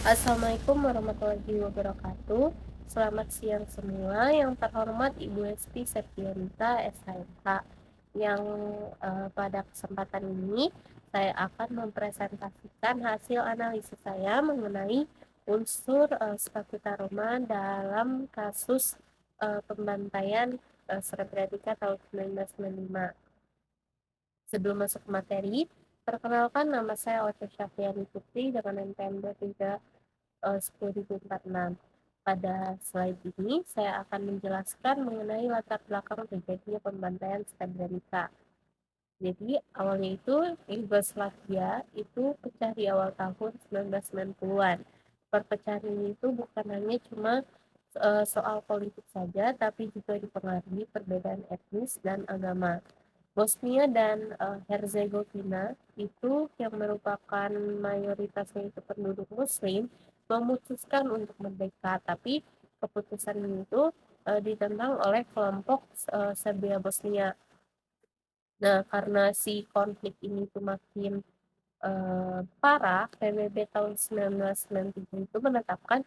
Assalamualaikum warahmatullahi wabarakatuh. Selamat siang semua. Yang terhormat Ibu Esti Septianita SHMH. Yang pada kesempatan ini saya akan mempresentasikan hasil analisis saya mengenai unsur statuta Roma dalam kasus pembantaian Srebrenica tahun 1995. Sebelum masuk ke materi, perkenalkan nama saya Ocha Syafriani Putri dengan NPM 10.046. Pada slide ini, saya akan menjelaskan mengenai latar belakang terjadinya pembantaian Srebrenica. Jadi, awalnya itu Yugoslavia itu pecah di awal tahun 1990-an. Perpecahan ini itu bukan hanya cuma soal politik saja, tapi juga dipengaruhi perbedaan etnis dan agama. Bosnia dan Herzegovina itu yang merupakan mayoritasnya itu penduduk Muslim memutuskan untuk merdeka, tapi keputusan itu ditentang oleh kelompok Serbia Bosnia. Nah, karena si konflik ini tuh makin parah, PBB tahun 1993 itu menetapkan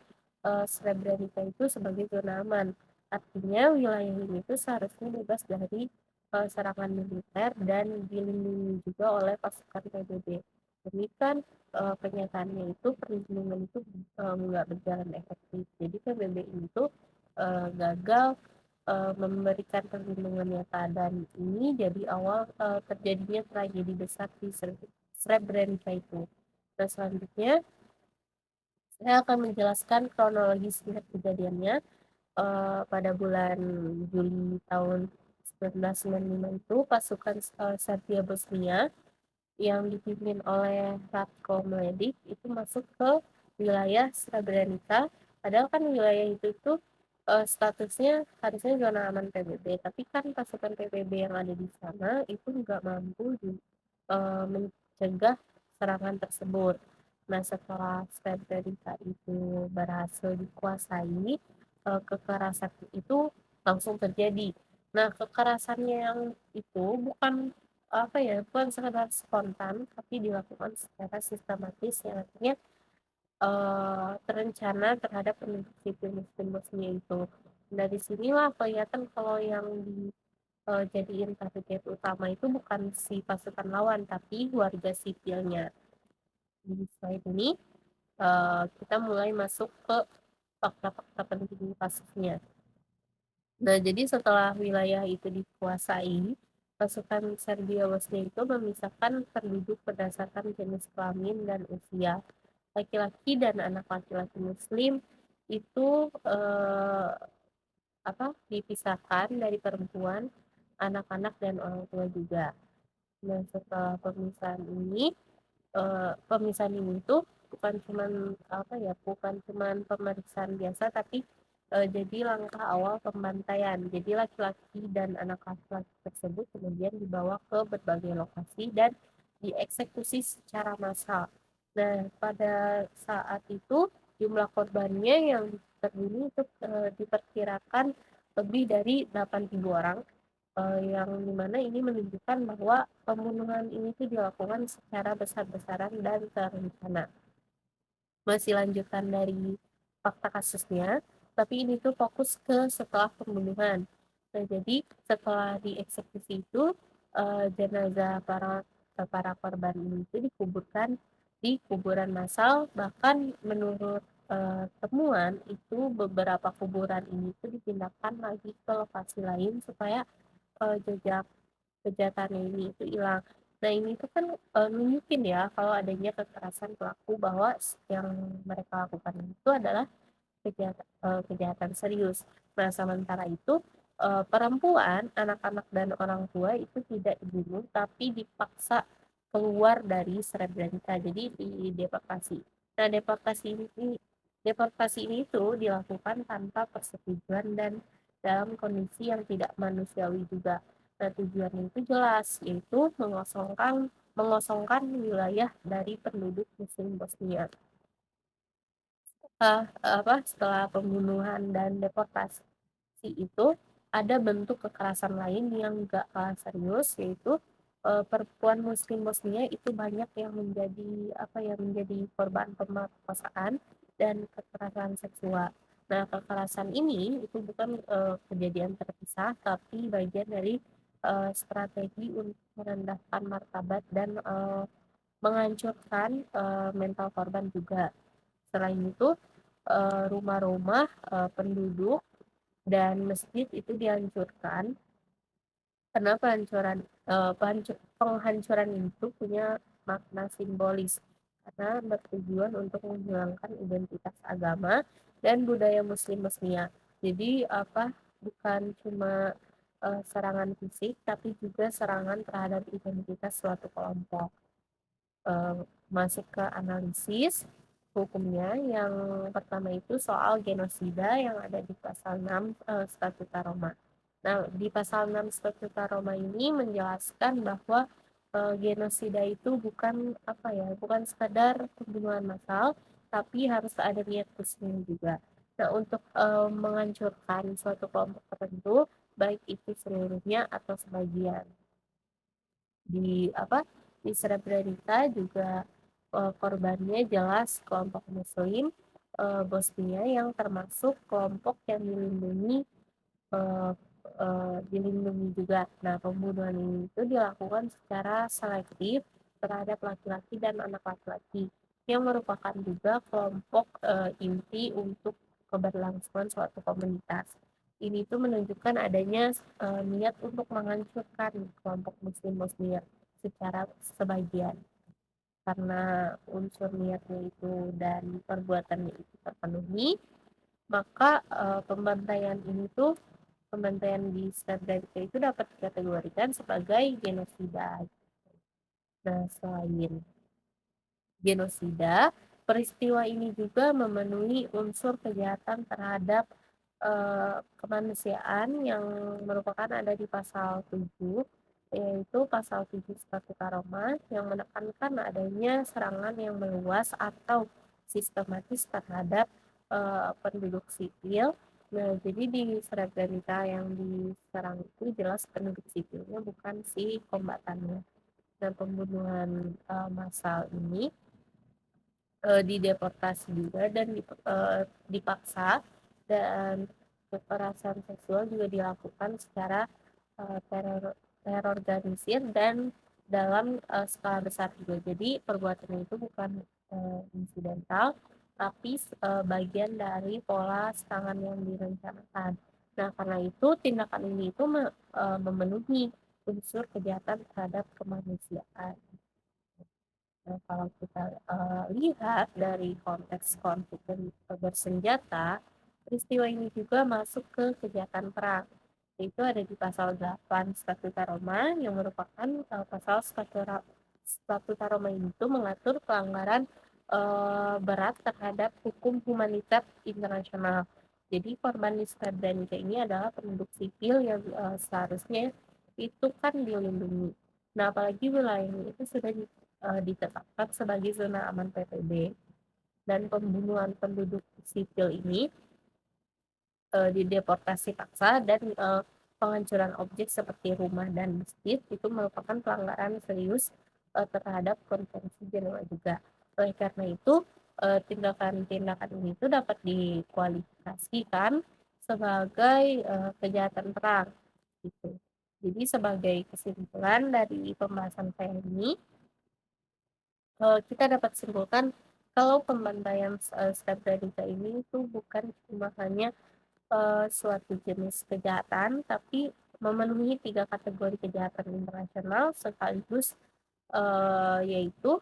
Srebrenica itu sebagai zona aman. Artinya wilayah ini itu seharusnya bebas dari serangan militer dan dilindungi juga oleh pasukan PBB. Demikian kenyataannya itu perlindungan itu nggak berjalan efektif. Jadi PBB itu gagal memberikan perlindungan nyata, dan ini jadi awal terjadinya tragedi besar di Srebrenica itu. Nah, selanjutnya saya akan menjelaskan kronologi singkat kejadiannya. Pada bulan Juli tahun 1995 itu pasukan Serbia Bosnia yang dipimpin oleh Ratko Mladic itu masuk ke wilayah Srebrenica. Padahal kan wilayah itu tuh statusnya harusnya zona aman PBB, tapi kan pasukan PBB yang ada di sana itu nggak mampu mencegah serangan tersebut. Nah, setelah Srebrenica itu berhasil dikuasai, kekerasan itu langsung terjadi. Nah, kekerasannya yang itu bukan sekedar spontan, tapi dilakukan secara sistematis, yang artinya terencana terhadap penduduk sipil Muslim Bosnia itu. Dari sinilah kelihatan kalau yang dijadiin target utama itu bukan si pasukan lawan, tapi warga sipilnya. Di slide ini kita mulai masuk ke fakta-fakta penting kasusnya. Nah, jadi setelah wilayah itu dikuasai, pasukan Serbia Bosnia itu memisahkan penduduk berdasarkan jenis kelamin dan usia. Laki-laki dan anak laki-laki Muslim itu dipisahkan dari perempuan, anak-anak dan orang tua juga. Nah, setelah pemisahan ini tuh bukan cuman pemeriksaan biasa, tapi jadi langkah awal pembantaian. Jadi laki-laki dan anak laki-laki tersebut kemudian dibawa ke berbagai lokasi dan dieksekusi secara massal. Nah, pada saat itu jumlah korbannya yang terbunuh itu diperkirakan lebih dari 8.000 orang, yang dimana ini menunjukkan bahwa pembunuhan ini tuh dilakukan secara besar-besaran dan terencana. Masih lanjutan dari fakta kasusnya, tapi ini tuh fokus ke setelah pembunuhan. Nah, jadi setelah dieksekusi itu jenazah para korban ini itu dikuburkan di kuburan massal. Bahkan menurut temuan itu beberapa kuburan ini itu dipindahkan lagi ke lokasi lain supaya jejak kejahatannya ini itu hilang. Nah, ini tuh kan nunjukin ya kalau adanya kekerasan pelaku, bahwa yang mereka lakukan itu adalah kejahatan serius. Nah, sementara itu perempuan, anak-anak dan orang tua itu tidak dibunuh, tapi dipaksa keluar dari Srebrenica, jadi dideportasi. Nah, deportasi ini itu dilakukan tanpa persetujuan dan dalam kondisi yang tidak manusiawi juga. Nah, tujuannya itu jelas, yaitu mengosongkan wilayah dari penduduk Muslim Bosnia. Setelah pembunuhan dan deportasi itu, ada bentuk kekerasan lain yang enggak kalah serius, yaitu perempuan Muslim Bosnia itu banyak yang menjadi menjadi korban pemerkosaan dan kekerasan seksual. Nah, kekerasan ini itu bukan, kejadian terpisah, tapi bagian dari, strategi untuk merendahkan martabat dan, menghancurkan, mental korban juga. Selain itu, rumah-rumah, penduduk dan masjid itu dihancurkan karena penghancuran itu punya makna simbolis, karena bertujuan untuk menghilangkan identitas agama dan budaya muslim Bosnia. Jadi bukan cuma, serangan fisik, tapi juga serangan terhadap identitas suatu kelompok. Masuk ke analisis hukumnya, yang pertama itu soal genosida yang ada di pasal 6 Statuta Roma. Nah, di pasal 6 Statuta Roma ini menjelaskan bahwa genosida itu bukan sekadar pembunuhan massal, tapi harus ada niat khususnya juga. Nah, untuk menghancurkan suatu kelompok tertentu, baik itu seluruhnya atau sebagian. Di Srebrenica juga, korbannya jelas kelompok muslim, Bosnia, yang termasuk kelompok yang eee dilindungi juga. Nah, pembunuhan ini itu dilakukan secara selektif terhadap laki-laki dan anak laki-laki, yang merupakan juga kelompok, inti untuk keberlangsungan suatu komunitas. Ini tuh menunjukkan adanya, niat untuk menghancurkan kelompok muslim Bosnia secara sebagian. Karena unsur niatnya itu dan perbuatannya itu terpenuhi, maka, pembantaian di Srebrenica itu dapat dikategorikan sebagai genosida. Nah, selain genosida, peristiwa ini juga memenuhi unsur kejahatan terhadap, kemanusiaan yang merupakan ada di pasal 7, yaitu pasal 7 Statuta Roma, yang menekankan adanya serangan yang meluas atau sistematis terhadap, penduduk sipil. Nah, jadi di Srebrenica yang diserang itu jelas penduduk sipilnya, bukan si kombatannya. Dan pembunuhan, massal ini dideportasi juga dan dipaksa, dan kekerasan seksual juga dilakukan secara teror terorganisir dan dalam skala besar juga. Jadi perbuatan itu bukan insidental, tapi bagian dari pola serangan yang direncanakan. Nah, karena itu tindakan ini itu memenuhi unsur kejahatan terhadap kemanusiaan. Nah, kalau kita lihat dari konteks konflik bersenjata, peristiwa ini juga masuk ke kejahatan perang. Itu ada di pasal 8 Statuta Roma, yang merupakan pasal Statuta Roma itu mengatur pelanggaran berat terhadap hukum humanitar internasional. Jadi korban di Srebrenica ini adalah penduduk sipil yang seharusnya itu kan dilindungi. Nah, apalagi wilayahnya itu sudah ditetapkan sebagai zona aman PPB, dan pembunuhan penduduk sipil ini, dideportasi paksa, dan penghancuran objek seperti rumah dan masjid itu merupakan pelanggaran serius terhadap Konvensi Jenewa juga. Oleh karena itu, tindakan-tindakan ini itu dapat dikualifikasikan sebagai kejahatan perang gitu. Jadi sebagai kesimpulan dari pembahasan saya ini, kita dapat simpulkan kalau pembantaian Srebrenica ini itu bukan cuma hanya suatu jenis kejahatan, tapi memenuhi 3 kategori kejahatan internasional sekaligus, yaitu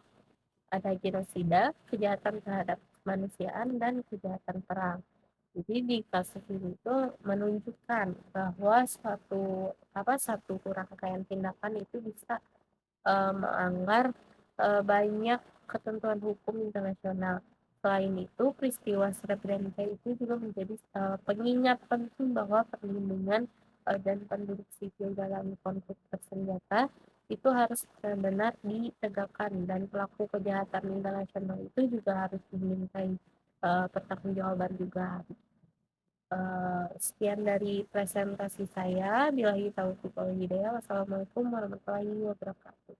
ada genosida, kejahatan terhadap kemanusiaan, dan kejahatan perang. Jadi di kasus ini itu menunjukkan bahwa satu rangkaian tindakan itu bisa melanggar banyak ketentuan hukum internasional. Selain itu, peristiwa Srebrenica itu juga menjadi pengingat penting bahwa perlindungan dan penduduk sipil dalam konflik bersenjata itu harus benar-benar ditegakkan, dan pelaku kejahatan internasional itu juga harus dimintai pertanggungjawaban juga. Sekian dari presentasi saya. Billahi taufiq wal hidayah. Wassalamualaikum warahmatullahi wabarakatuh.